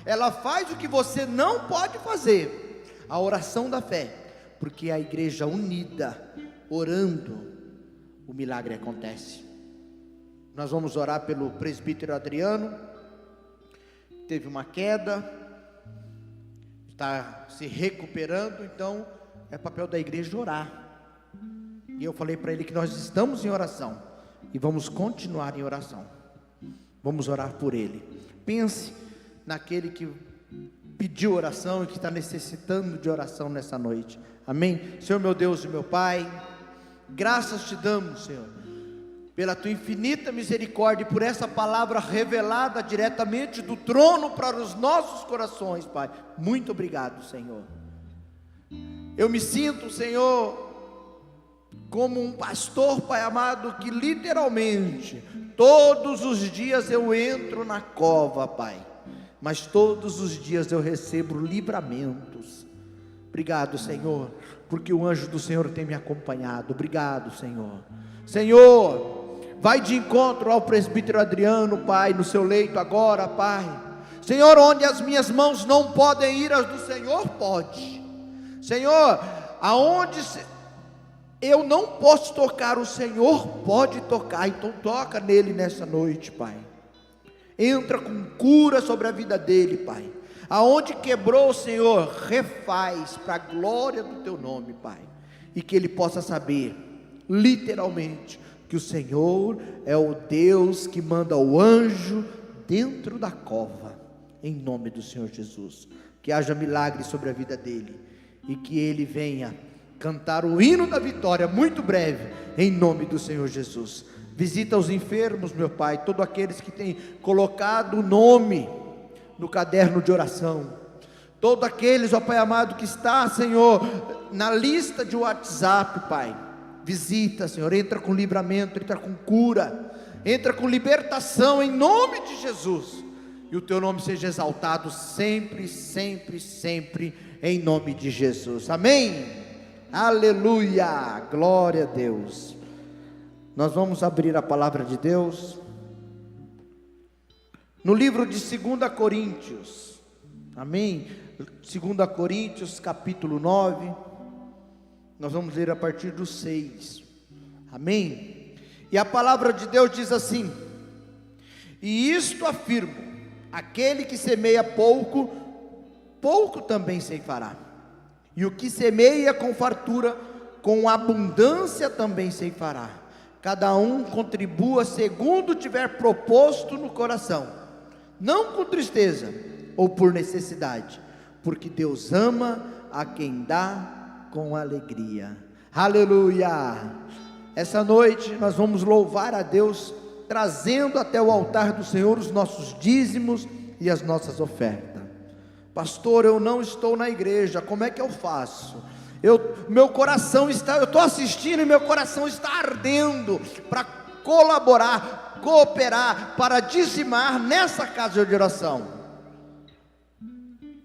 S2: ela faz o que você não pode fazer, a oração da fé, porque a igreja unida, orando, o milagre acontece. Nós vamos orar pelo presbítero Adriano, teve uma queda, está se recuperando, então é papel da igreja orar. E eu falei para ele que nós estamos em oração e vamos continuar em oração. Vamos orar por ele. Pense naquele que pediu oração e que está necessitando de oração nessa noite. Amém? Senhor meu Deus e meu Pai, graças te damos, Senhor, pela tua infinita misericórdia e por essa palavra revelada diretamente do trono para os nossos corações, Pai. Muito obrigado, Senhor. Eu me sinto, Senhor, como um pastor, Pai amado, que literalmente todos os dias eu entro na cova, Pai, mas todos os dias eu recebo livramentos. Obrigado, Senhor, porque o anjo do Senhor tem me acompanhado. Obrigado, Senhor. Senhor, vai de encontro ao presbítero Adriano, Pai, no seu leito agora, Pai. Senhor, onde as minhas mãos não podem ir, as do Senhor pode. Senhor, aonde eu não posso tocar, o Senhor pode tocar. Então toca nele nessa noite, Pai. Entra com cura sobre a vida dele, Pai. Aonde quebrou, Senhor, refaz para a glória do teu nome, Pai. E que ele possa saber, literalmente, que o Senhor é o Deus que manda o anjo dentro da cova, em nome do Senhor Jesus. Que haja milagre sobre a vida dele e que ele venha cantar o hino da vitória muito breve, em nome do Senhor Jesus. Visita os enfermos, meu Pai, todos aqueles que têm colocado o nome no caderno de oração, todos aqueles, ó Pai amado, que está, Senhor, na lista de WhatsApp, Pai. Visita, Senhor, entra com livramento, entra com cura, entra com libertação, em nome de Jesus, e o teu nome seja exaltado sempre, sempre, sempre, em nome de Jesus, amém? Aleluia, glória a Deus. Nós vamos abrir a palavra de Deus no livro de 2 Coríntios, amém? 2 Coríntios capítulo 9, nós vamos ler a partir do 6, amém? E a palavra de Deus diz assim: e isto afirmo, aquele que semeia pouco, pouco também ceifará, e o que semeia com fartura, com abundância também ceifará. Cada um contribua segundo tiver proposto no coração, não com tristeza ou por necessidade, porque Deus ama a quem dá com alegria. Aleluia! Essa noite nós vamos louvar a Deus, trazendo até o altar do Senhor os nossos dízimos e as nossas ofertas. Pastor, eu não estou na igreja, como é que eu faço? Meu coração está, eu estou assistindo e meu coração está ardendo para colaborar, cooperar, para dizimar nessa casa de oração.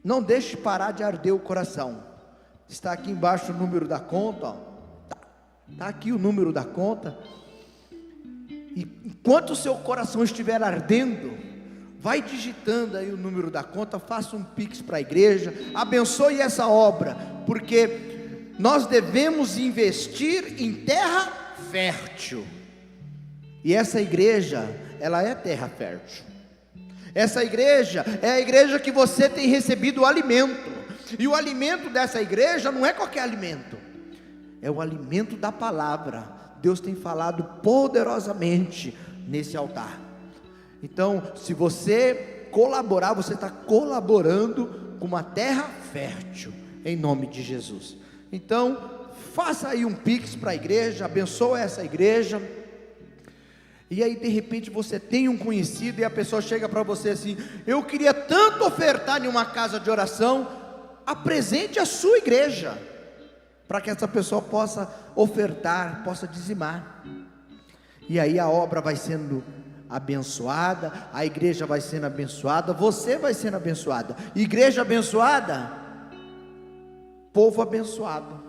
S2: Não deixe parar de arder o coração. Está aqui embaixo o número da conta, está aqui o número da conta. E enquanto o seu coração estiver ardendo, vai digitando aí o número da conta, faça um pix para a igreja, abençoe essa obra, porque nós devemos investir em terra fértil, e essa igreja, ela é terra fértil. Essa igreja é a igreja que você tem recebido o alimento, e o alimento dessa igreja não é qualquer alimento, é o alimento da palavra. Deus tem falado poderosamente nesse altar. Então, se você colaborar, você está colaborando com uma terra fértil, em nome de Jesus. Então, faça aí um pix para a igreja, abençoa essa igreja. E aí de repente você tem um conhecido e a pessoa chega para você assim: eu queria tanto ofertar em uma casa de oração. apresente a sua igreja, para que essa pessoa possa ofertar, possa dizimar. E aí a obra vai sendo abençoada, a igreja vai sendo abençoada, você vai sendo abençoada. Igreja abençoada, povo abençoado.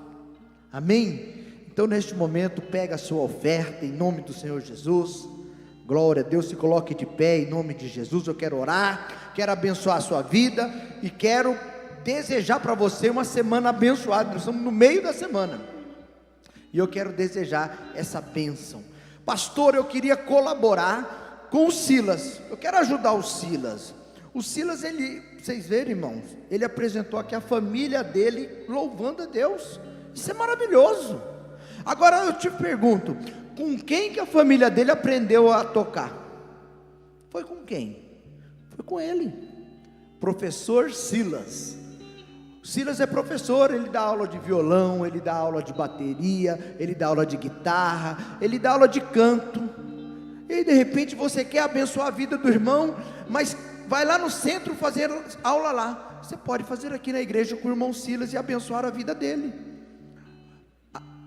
S2: Amém? Então neste momento, pega a sua oferta em nome do Senhor Jesus. Glória a Deus, se coloque de pé em nome de Jesus. Eu quero orar, quero abençoar a sua vida e quero desejar para você uma semana abençoada. Nós estamos no meio da semana e eu quero desejar essa bênção. Pastor, eu queria colaborar com o Silas, eu quero ajudar o Silas. O Silas, vocês verem, irmãos, ele apresentou aqui a família dele louvando a Deus. Isso é maravilhoso. Agora eu te pergunto, com quem que a família dele aprendeu a tocar? Foi com quem? Foi com ele, professor Silas. Silas é professor, ele dá aula de violão, ele dá aula de bateria, ele dá aula de guitarra, ele dá aula de canto. E de repente você quer abençoar a vida do irmão, mas vai lá no centro fazer aula lá. Você pode fazer aqui na igreja com o irmão Silas e abençoar a vida dele.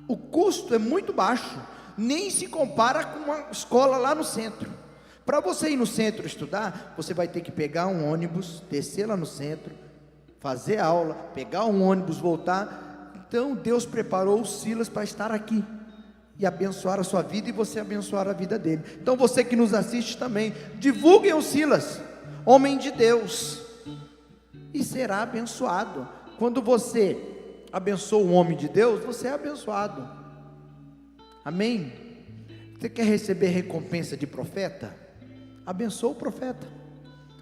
S2: O custo é muito baixo, nem se compara com uma escola lá no centro. Para você ir no centro estudar, você vai ter que pegar um ônibus, descer lá no centro, fazer aula, pegar um ônibus, voltar. Então Deus preparou o Silas para estar aqui e abençoar a sua vida e você abençoar a vida dele. Então você que nos assiste também, divulguem o Silas, homem de Deus, e será abençoado. Quando você abençoa um homem de Deus, você é abençoado. Amém? Você quer receber recompensa de profeta? Abençoa o profeta.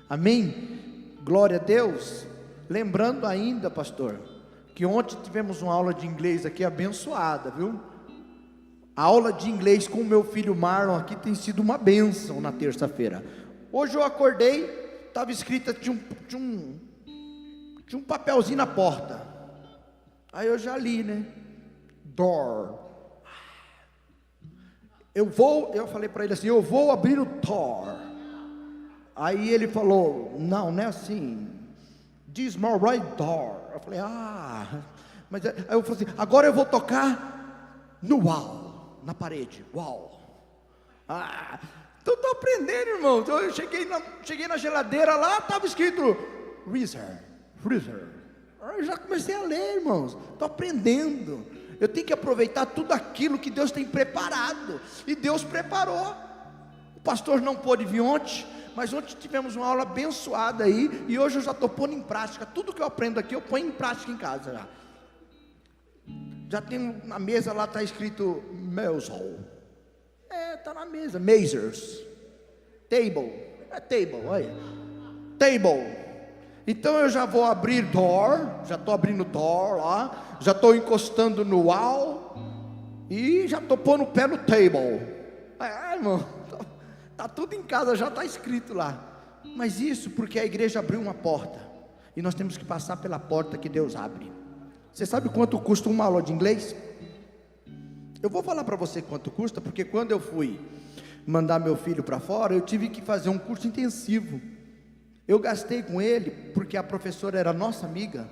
S2: Amém? Glória a Deus. Lembrando ainda, pastor, que ontem tivemos uma aula de inglês aqui abençoada, viu? A aula de inglês com o meu filho Marlon aqui tem sido uma bênção na terça-feira. Hoje eu acordei, estava escrito, tinha um papelzinho na porta. Aí eu já li, né? Door. Eu falei para ele assim, eu vou abrir o door. Aí ele falou, não é assim. This my right door. Eu falei, mas aí eu falei assim, agora eu vou tocar no wall, na parede, wall. Então estou aprendendo, irmão. Então eu cheguei na geladeira lá, estava escrito freezer. Eu já comecei a ler, irmãos. Estou aprendendo. Eu tenho que aproveitar tudo aquilo que Deus tem preparado. E Deus preparou. O pastor não pôde vir ontem, mas ontem tivemos uma aula abençoada aí. E hoje eu já estou pondo em prática. Tudo que eu aprendo aqui, eu ponho em prática em casa já. Já tem na mesa lá, está escrito Meusol. Está na mesa. Mazers. Table. Table, olha. Table. Então eu já vou abrir door, já estou abrindo door lá, já estou encostando no wall e já estou pondo o pé no table. Irmão, está tudo em casa, já está escrito lá. Mas isso porque a igreja abriu uma porta e nós temos que passar pela porta que Deus abre. Você sabe quanto custa uma aula de inglês? Eu vou falar para você quanto custa, porque quando eu fui mandar meu filho para fora, eu tive que fazer um curso intensivo. Eu gastei com ele, porque a professora era nossa amiga,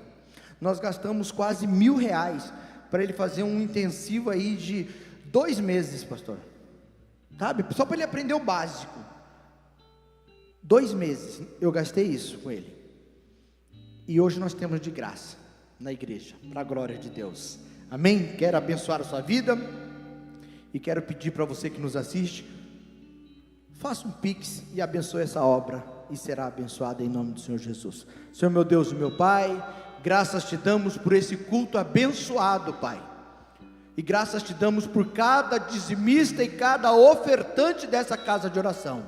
S2: nós gastamos quase R$1.000 para ele fazer um intensivo aí de 2 meses, pastor, sabe, só para ele aprender o básico. 2 meses, eu gastei isso com ele, e hoje nós temos de graça, na igreja, para a glória de Deus, amém? Quero abençoar a sua vida, e quero pedir para você que nos assiste, faça um pix e abençoe essa obra, e será abençoada em nome do Senhor Jesus. Senhor meu Deus e meu Pai, graças te damos por esse culto abençoado, Pai, e graças te damos por cada dizimista e cada ofertante dessa casa de oração,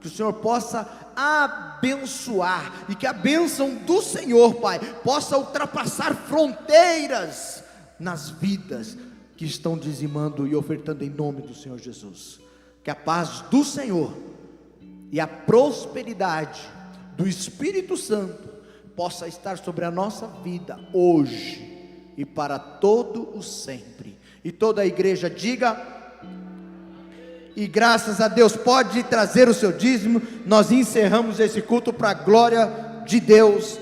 S2: que o Senhor possa abençoar, e que a bênção do Senhor, Pai, possa ultrapassar fronteiras nas vidas que estão dizimando e ofertando em nome do Senhor Jesus. Que a paz do Senhor e a prosperidade do Espírito Santo possa estar sobre a nossa vida hoje e para todo o sempre. E toda a igreja diga, e graças a Deus. Pode trazer o seu dízimo. Nós encerramos esse culto para a glória de Deus.